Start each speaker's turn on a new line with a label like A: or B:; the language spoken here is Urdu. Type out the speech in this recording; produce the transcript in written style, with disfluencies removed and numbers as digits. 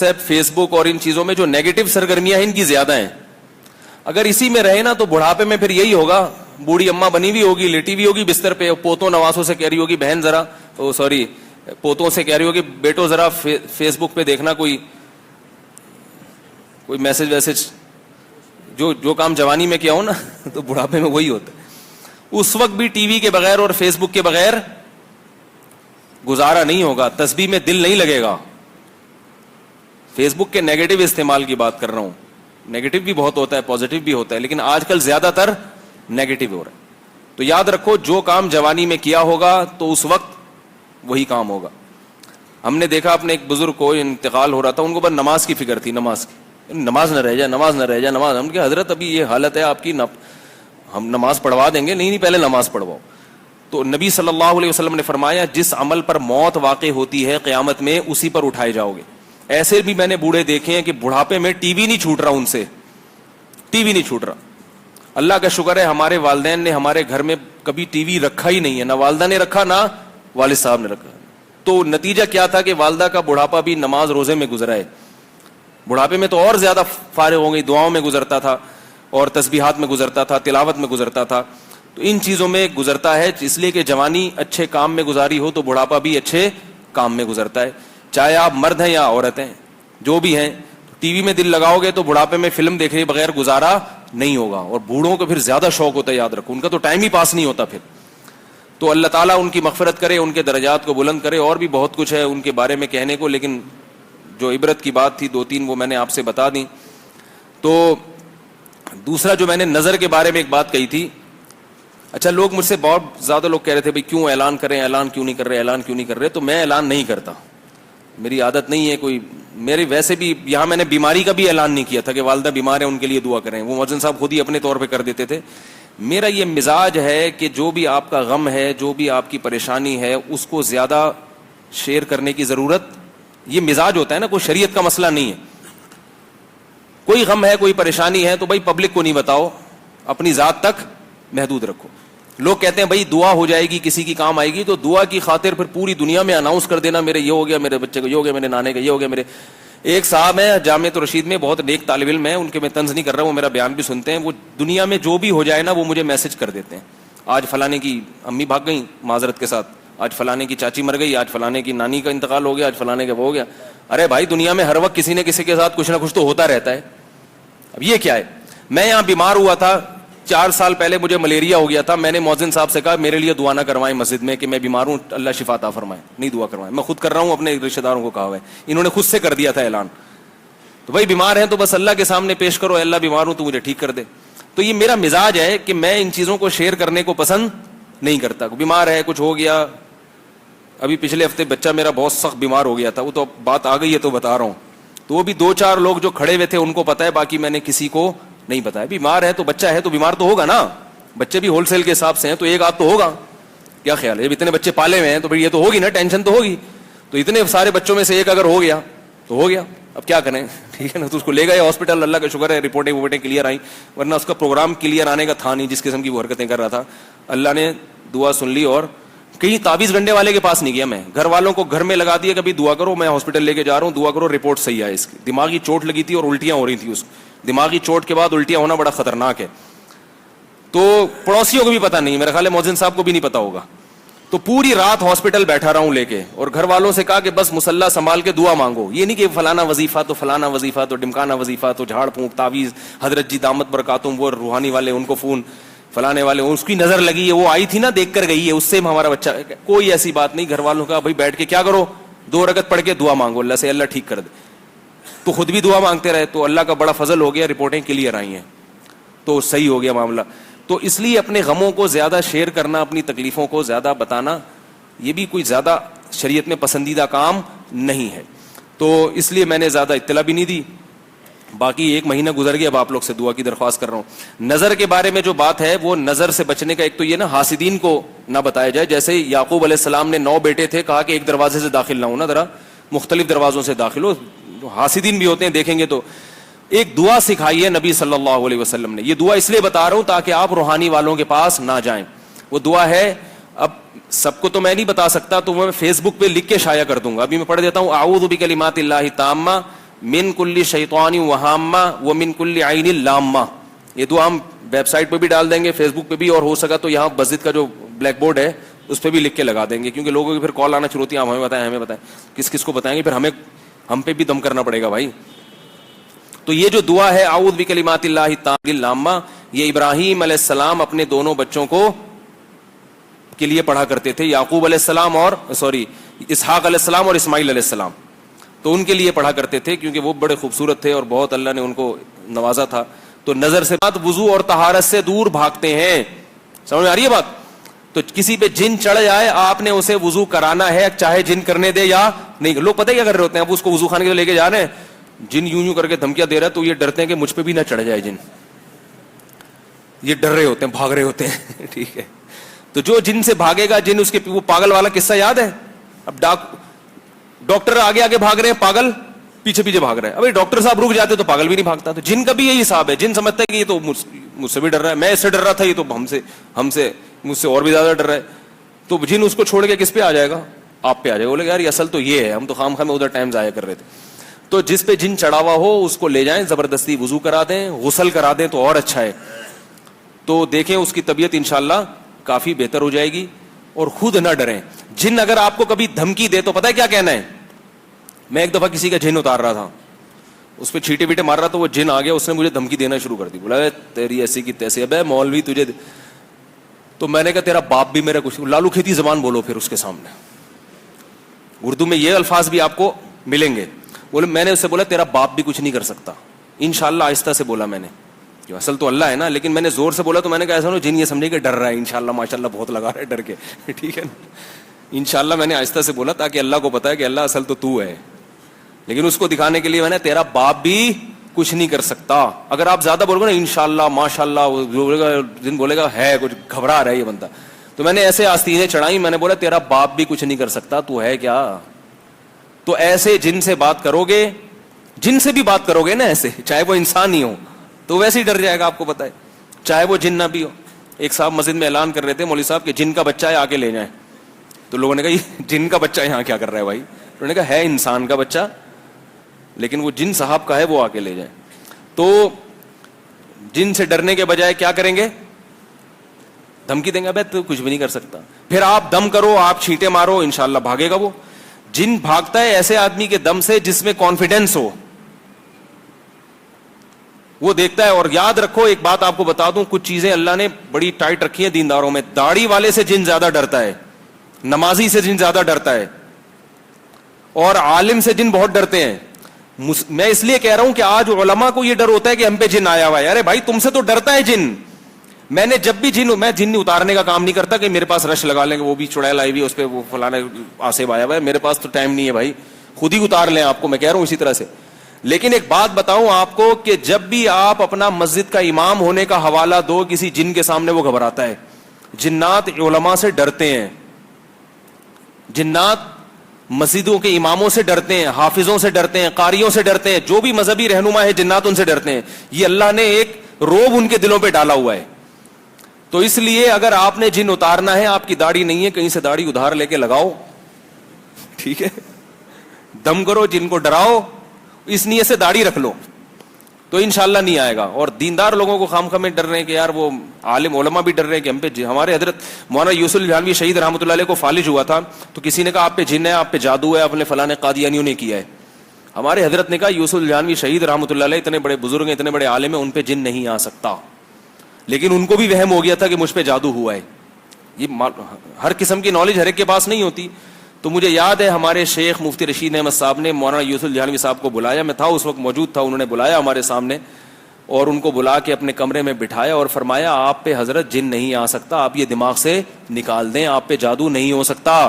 A: واٹس ایپ, فیس بک اور ان چیزوں میں جو نیگیٹو سرگرمیاں ہیں ان کی زیادہ ہیں. اگر اسی میں رہے نا تو بڑھاپے میں پھر یہی ہوگا, بوڑھی اماں بنی ہوئی ہوگی, لیٹی ہوئی ہوگی بستر پہ, پوتوں نواسوں سے کہہ رہی ہوگی بہن ذرا, سوری پوتوں سے کہہ رہی ہوگی بیٹو ذرا فیس بک پہ دیکھنا کوئی میسج ویسج, جو کام جوانی میں کیا ہو نا تو بڑھاپے میں وہی ہوتا ہے. اس وقت بھی ٹی وی کے بغیر اور فیس بک کے بغیر گزارا نہیں ہوگا, تسبیح میں دل نہیں لگے گا. فیس بک کے نیگیٹو استعمال کی بات کر رہا ہوں, نیگیٹو بھی بہت ہوتا ہے, پازیٹو بھی ہوتا ہے, لیکن آج کل زیادہ تر نیگیٹو ہو رہا ہے. تو یاد رکھو جو کام جوانی میں کیا ہوگا تو اس وقت وہی کام ہوگا. ہم نے دیکھا اپنے ایک بزرگ کو انتقال ہو رہا تھا, ان کو بس نماز کی فکر تھی, نماز نہ رہ جائے, نماز نہ رہ جائے, نماز. ہم کہ حضرت ابھی یہ حالت ہے آپ کی, ہم نماز پڑھوا دیں گے. نہیں پہلے نماز پڑھواؤ. تو نبی صلی اللہ علیہ وسلم نے فرمایا جس عمل پر موت واقع ہوتی ہے قیامت میں اسی پر اٹھائے جاؤ گے. ایسے بھی میں نے بوڑھے دیکھے ہیں کہ بڑھاپے میں ٹی وی نہیں چھوٹ رہا, ان سے ٹی وی نہیں چھوٹ رہا. اللہ کا شکر ہے ہمارے والدین نے ہمارے گھر میں کبھی ٹی وی رکھا ہی نہیں ہے, نہ والدہ نے رکھا نہ والد صاحب نے رکھا. تو نتیجہ کیا تھا کہ والدہ کا بڑھاپا بھی نماز روزے میں گزرا ہے. بڑھاپے میں تو اور زیادہ فارغ ہو گئی, دعاؤں میں گزرتا تھا اور تسبیحات میں گزرتا تھا, تلاوت میں گزرتا تھا. تو ان چیزوں میں گزرتا ہے, اس لیے کہ جوانی اچھے کام میں گزاری ہو تو بڑھاپا بھی اچھے کام میں گزرتا ہے. چاہے آپ مرد ہیں یا عورت ہیں, جو بھی ہیں, ٹی وی میں دل لگاؤ گے تو بڑھاپے میں فلم دیکھے بغیر گزارا نہیں ہوگا. اور بوڑھوں کو پھر زیادہ شوق ہوتا ہے, یاد رکھو ان کا تو ٹائم ہی پاس نہیں ہوتا پھر. تو اللہ تعالیٰ ان کی مغفرت کرے, ان کے درجات کو بلند کرے. اور بھی بہت کچھ ہے ان کے بارے میں کہنے کو, لیکن جو عبرت کی بات تھی 2-3 وہ میں نے آپ سے بتا دی. تو دوسرا جو میں نے نظر کے بارے میں ایک بات کہی تھی. اچھا, لوگ مجھ سے بہت زیادہ لوگ کہہ رہے تھے بھائی کیوں اعلان کریں, اعلان کیوں نہیں کر رہے, اعلان کیوں نہیں کر رہے. تو میں اعلان نہیں کرتا, میری عادت نہیں ہے کوئی. میری ویسے بھی یہاں میں نے بیماری کا بھی اعلان نہیں کیا تھا کہ والدہ بیمار ہیں ان کے لیے دعا کریں, وہ مؤذن صاحب خود ہی اپنے طور پہ کر دیتے تھے. میرا یہ مزاج ہے کہ جو بھی آپ کا غم ہے, جو بھی آپ کی پریشانی ہے, اس کو زیادہ شیئر کرنے کی ضرورت, یہ مزاج ہوتا ہے نا, کوئی شریعت کا مسئلہ نہیں ہے. کوئی غم ہے, کوئی پریشانی ہے تو بھائی پبلک کو نہیں بتاؤ, اپنی ذات تک محدود رکھو. لوگ کہتے ہیں بھائی دعا ہو جائے گی, کسی کی کام آئے گی, تو دعا کی خاطر پھر پوری دنیا میں اناؤنس کر دینا میرے یہ ہو گیا, میرے بچے کو یہ ہو گیا, میرے نانے کا یہ ہو گیا. میرے ایک صاحب ہیں جامعۃ الرشید میں, بہت نیک طالب علم ہیں, ان کے میں طنز نہیں کر رہا, وہ میرا بیان بھی سنتے ہیں. وہ دنیا میں جو بھی ہو جائے نا وہ مجھے میسج کر دیتے ہیں. آج فلانے کی امی بھاگ گئیں معذرت کے ساتھ, آج فلانے کی چاچی مر گئی, آج فلانے کی نانی کا انتقال ہو گیا, آج فلانے کا وہ ہو گیا. ارے بھائی دنیا میں ہر وقت کسی نے کسی کے ساتھ کچھ نہ کچھ تو ہوتا رہتا ہے. اب یہ کیا ہے, میں یہاں بیمار ہوا تھا 4 سال پہلے, مجھے ملیریا ہو گیا تھا. میں نے مؤذن صاحب سے کہا میرے لیے دعا نہ کروائیں مسجد میں کہ میں بیمار ہوں, اللہ شفا عطا فرمائے, نہیں دعا کروائیں. میں خود کر رہا ہوں, اپنے رشتہ داروں کو کہا ہوا ہے, انہوں نے خود سے کر دیا تھا اعلان. تو بھائی بیمار ہیں تو بس اللہ کے سامنے پیش کرو, اللہ بیمار ہوں تو مجھے ٹھیک کر دے. تو یہ میرا مزاج ہے کہ میں ان چیزوں کو شیئر کرنے کو پسند نہیں کرتا. بیمار ہے, کچھ ہو گیا, ابھی پچھلے ہفتے بچہ میرا بہت سخت بیمار ہو گیا تھا, وہ تو بات آ گئی ہے تو بتا رہا ہوں. تو وہ بھی 2-4 لوگ جو کھڑے ہوئے تھے ان کو پتا ہے, باقی میں نے کسی کو نہیں بتایا. بیمار ہے تو بچہ ہے تو بیمار تو ہوگا نا, بچے بھی ہول سیل کے حساب سے ہیں تو ایک آدھ تو ہوگا. کیا خیال ہے, جب اتنے بچے پالے ہوئے ہیں تو پھر یہ تو ہوگی نا, ٹینشن تو ہوگی. تو اتنے سارے بچوں میں سے ایک اگر ہو گیا تو ہو گیا, اب کیا کریں, ٹھیک ہے نا. تو اس کو لے گئے ہاسپٹل, اللہ کا شکر ہے رپورٹیں کلیئر آئیں, ورنہ اس کا پروگرام کلیئر آنے کا تھا نہیں, جس قسم کی وہ حرکتیں کر رہا تھا. اللہ نے دعا سن لی, اور کہیں تعویذ گنڈے والے کے پاس نہیں گیا میں, گھر والوں کو گھر میں لگا دیا, کبھی دعا کرو, میں ہاسپٹل لے کے جا رہا ہوں, دعا کرو, رپورٹ صحیح آئے. اس کی دماغی چوٹ لگی تھی اور الٹیاں ہو رہی تھی. اس دماغی چوٹ کے بعد الٹیاں ہونا بڑا خطرناک ہے. تو پڑوسیوں کو بھی پتا نہیں, میرا خیال ہے مؤذن صاحب کو بھی نہیں پتا ہوگا. تو پوری رات ہاسپٹل بیٹھا رہا ہوں لے کے, اور گھر والوں سے کہا کہ بس مصلی سنبھال کے دعا مانگو. یہ نہیں کہ فلانا وظیفہ تو فلانا وظیفہ تو ڈمکانا وظیفہ تو جھاڑ پھونک تعویذ, حضرت جی دامت برکاتہم وہ روحانی والے ان کو فون, فلانے والے اس کی نظر لگی ہے, وہ آئی تھی نا دیکھ کر گئی ہے, اس سے ہمارا بچہ. کوئی ایسی بات نہیں. گھر والوں کا بھائی بیٹھ کے کیا کرو, 2 رکعت پڑھ کے دعا مانگو اللہ سے, اللہ ٹھیک کر دے. تو خود بھی دعا مانگتے رہے, تو اللہ کا بڑا فضل ہو گیا, رپورٹیں کلیئر آئی ہیں, تو صحیح ہو گیا معاملہ. تو اس لیے اپنے غموں کو زیادہ شیئر کرنا, اپنی تکلیفوں کو زیادہ بتانا, یہ بھی کوئی زیادہ شریعت میں پسندیدہ کام نہیں ہے. تو اس لیے میں نے زیادہ اطلاع بھی نہیں دی. باقی 1 مہینہ گزر گیا, اب آپ لوگ سے دعا کی درخواست کر رہا ہوں. نظر کے بارے میں جو بات ہے, وہ نظر سے بچنے کا ایک تو یہ نا حاسدین کو نہ بتایا جائے. جیسے یعقوب علیہ السلام نے 9 بیٹے تھے, کہا کہ ایک دروازے سے داخل نہ ہونا, ذرا مختلف دروازوں سے داخل ہو. حاسدین بھی ہوتے ہیں, دیکھیں گے تو. ایک دعا سکھائی ہے نبی صلی اللہ علیہ وسلم نے. یہ دعا اس لیے بتا رہا ہوں تاکہ آپ روحانی والوں کے پاس نہ جائیں. وہ دعا ہے, اب سب کو تو میں نہیں بتا سکتا, تو میں فیس بک پہ لکھ کے شائع کر دوں گا. ابھی میں پڑھ دیتا ہوں, اعوذ بکلمات اللہ التامہ من کل شیطان وہامہ ومن کل عین لامہ. یہ دعا ہم ویب سائٹ پہ بھی ڈال دیں گے, فیس بک پہ بھی, اور ہو سکا تو یہاں مسجد کا جو بلیک بورڈ ہے اس پہ بھی لکھ کے لگا دیں گے, کیونکہ لوگوں کی پھر کال آنا شروع ہوتی ہے, آپ ہمیں بتائیں کس کس کو بتائیں گے, پھر ہم پہ بھی دم کرنا پڑے گا بھائی. تو یہ جو دعا ہے اعوذ بکلمات اللہ التامات العامہ, یہ ابراہیم علیہ السلام اپنے دونوں بچوں کو کے لیے پڑھا کرتے تھے, یعقوب علیہ السلام اور اسحاق علیہ السلام اور اسماعیل علیہ السلام. تو ان کے لیے پڑھا کرتے تھے کیونکہ وہ بڑے خوبصورت تھے اور بہت اللہ نے ان کو نوازا تھا. تو نظر سے بات وضو اور طہارت سے دور بھاگتے ہیں. سمجھ میں آ رہی ہے بات؟ تو کسی پہ جن چڑھ جائے آپ نے اسے وضو کرانا ہے, چاہے جن کرنے دے یا نہیں. لوگ پتہ کیا کر رہے ہوتے ہیں, اب اس کو وضو خانے کے لے کے جا رہے ہیں, جن یوں کر کے دھمکیاں دے رہا ہے, تو یہ ڈرتے ہیں کہ مجھ پہ بھی نہ چڑھ جائے جن, یہ ڈر رہے ہوتے ہیں, بھاگ رہے ہوتے ہیں. ٹھیک ہے, تو جو جن سے بھاگے گا جن, اس کے وہ پاگل والا قصہ یاد ہے, اب ڈاکٹر آگے آگے بھاگ رہے ہیں, پاگل پیچھے پیچھے بھاگ رہے ہیں. ابھی ڈاکٹر صاحب رک جاتے تو پاگل بھی نہیں بھاگتا. تو جن کا بھی یہی حساب ہے, جن سمجھتا ہے کہ یہ تو مجھ سے بھی ڈر رہا ہے, میں اس سے ڈر رہا تھا, یہ تو مجھ سے اور بھی زیادہ ڈر رہا ہے. تو جن اس کو چھوڑ کے کس پہ آ جائے گا, آپ پہ آ جائے گا. بولے یار یہ اصل تو یہ ہے, ہم تو خام ادھر ٹائم ضائع کر رہے تھے. تو جس پہ جن چڑھا ہوا ہو اس کو لے جائیں, زبردستی وضو کرا دیں, غسل کرا دیں تو اور اچھا ہے. تو دیکھیں اس کی طبیعت انشاءاللہ کافی بہتر ہو جائے گی. اور خود نہ ڈریں. جن اگر آپ کو کبھی دھمکی دے تو پتہ ہے کیا کہنا ہے. میں ایک دفعہ کسی کا جن اتار رہا تھا, اس پہ چھیٹے بیٹے مار رہا تھا, وہ جن آ گیا, اس نے مجھے دھمکی دینا شروع کر دی. بولا تیری ایسی کی تیسی, اب مولوی تجھے. تو میں نے کہا تیرا باپ بھی میرا کچھ, لالو کھیتی زبان بولو پھر اس کے سامنے. اردو میں یہ الفاظ بھی آپ کو ملیں گے. بولے میں نے اس سے بولا تیرا باپ بھی کچھ نہیں کر سکتا. انشاءاللہ آہستہ سے بولا میں نے, جو اصل تو اللہ ہے نا, لیکن میں نے زور سے بولا. تو میں نے کہا ایسا نہ جن یہ سمجھے کہ ڈر رہا ہے, انشاءاللہ ماشاءاللہ بہت لگا رہا ہے ڈر کے. ٹھیک ہے نا, انشاءاللہ میں نے آہستہ سے بولا تاکہ اللہ کو پتا ہے کہ اللہ اصل تو ہے, لیکن اس کو دکھانے کے لیے میں نے تیرا باپ بھی کچھ نہیں کر سکتا. اگر آپ زیادہ بولو نا انشاءاللہ ماشاءاللہ, جن بولے گا ہے کچھ گھبرا رہا ہے یہ بندہ. تو میں نے ایسے آستینیں چڑھائی, میں نے بولا تیرا باپ بھی کچھ نہیں کر سکتا, تو ہے کیا. تو ایسے جن سے بات کرو گے, جن سے بھی بات کرو گے نا ایسے, چاہے وہ انسان ہی ہو, تو ویسے ہی ڈر جائے گا, آپ کو پتا ہے, چاہے وہ جن نہ بھی ہو. ایک صاحب مسجد میں اعلان کر رہے تھے مولوی صاحب کہ جن کا بچہ ہے آ کے لے جائیں. تو لوگوں نے کہا یہ جن کا بچہ یہاں کیا کر رہا ہے بھائی. انہوں نے کہا ہے انسان کا بچہ, لیکن وہ جن صاحب کا ہے, وہ آ کے لے جائیں. تو جن سے ڈرنے کے بجائے کیا کریں گے, دھمکی دیں گے, ابے تو کچھ بھی نہیں کر سکتا. پھر آپ دم کرو, آپ چھینٹے مارو, انشاءاللہ بھاگے گا وہ. جن بھاگتا ہے ایسے آدمی کے دم سے جس میں کانفیڈنس ہو, وہ دیکھتا ہے. اور یاد رکھو ایک بات آپ کو بتا دوں, کچھ چیزیں اللہ نے بڑی ٹائٹ رکھی ہیں دینداروں میں. داڑھی والے سے جن زیادہ ڈرتا ہے, نمازی سے جن زیادہ ڈرتا ہے, اور عالم سے جن بہت ڈرتے ہیں. میں اس لیے کہہ رہا ہوں کہ آج علماء کو یہ ڈر ہوتا ہے کہ ہم پہ جن آیا ہوا ہے. ارے بھائی تم سے تو ڈرتا ہے جن. میں نے جب بھی میں جن اتارنے کا کام نہیں کرتا کہ میرے پاس رش لگا لیں گے, وہ بھی چڑیل آئی ہوئی اس پہ, وہ فلانا آصف آیا ہوا ہے, میرے پاس تو ٹائم نہیں ہے بھائی, خود ہی اتار لیں آپ کو, میں کہہ رہا ہوں اسی طرح سے. لیکن ایک بات بتاؤں آپ کو کہ جب بھی آپ اپنا مسجد کا امام ہونے کا حوالہ دو کسی جن کے سامنے, وہ گھبراتا ہے. جنات علماء سے ڈرتے ہیں, جنات مسجدوں کے اماموں سے ڈرتے ہیں, حافظوں سے ڈرتے ہیں, قاریوں سے ڈرتے ہیں, جو بھی مذہبی رہنما ہے جنات ان سے ڈرتے ہیں. یہ اللہ نے ایک روب ان کے دلوں پہ ڈالا ہوا ہے. تو اس لیے اگر آپ نے جن اتارنا ہے, آپ کی داڑھی نہیں ہے, کہیں سے داڑھی ادھار لے کے لگاؤ, ٹھیک ہے, دم کرو, جن کو ڈراؤ, اس نیت سے داڑھی رکھ لو, تو انشاءاللہ نہیں آئے گا. اور دیندار لوگوں کو خام خام ڈر رہے ہیں کہ یار وہ عالم علماء بھی ڈر رہے ہیں کہ ہم پہ. ہمارے حضرت مولانا یوسف الجھانوی شہید رحمۃ اللہ علیہ کو فالج ہوا تھا, تو کسی نے کہا آپ پہ جن ہے, آپ پہ جادو ہے, اپنے فلاں قادیانیوں نے کیا ہے. ہمارے حضرت نے کہا یوسف الجھانوی شہید رحمۃ اللہ علیہ اتنے بڑے بزرگ ہیں, اتنے بڑے عالم ہیں, ان پہ جن نہیں آ سکتا. لیکن ان کو بھی وہم ہو گیا تھا کہ مجھ پہ جادو ہوا ہے. یہ ہر قسم کی نالج ہر ایک کے پاس نہیں ہوتی. تو مجھے یاد ہے ہمارے شیخ مفتی رشید احمد صاحب نے مولانا یوسف الجھانوی صاحب کو بلایا, میں تھا اس وقت موجود تھا, انہوں نے بلایا ہمارے سامنے, اور ان کو بلا کے اپنے کمرے میں بٹھایا اور فرمایا آپ پہ حضرت جن نہیں آ سکتا, آپ یہ دماغ سے نکال دیں, آپ پہ جادو نہیں ہو سکتا.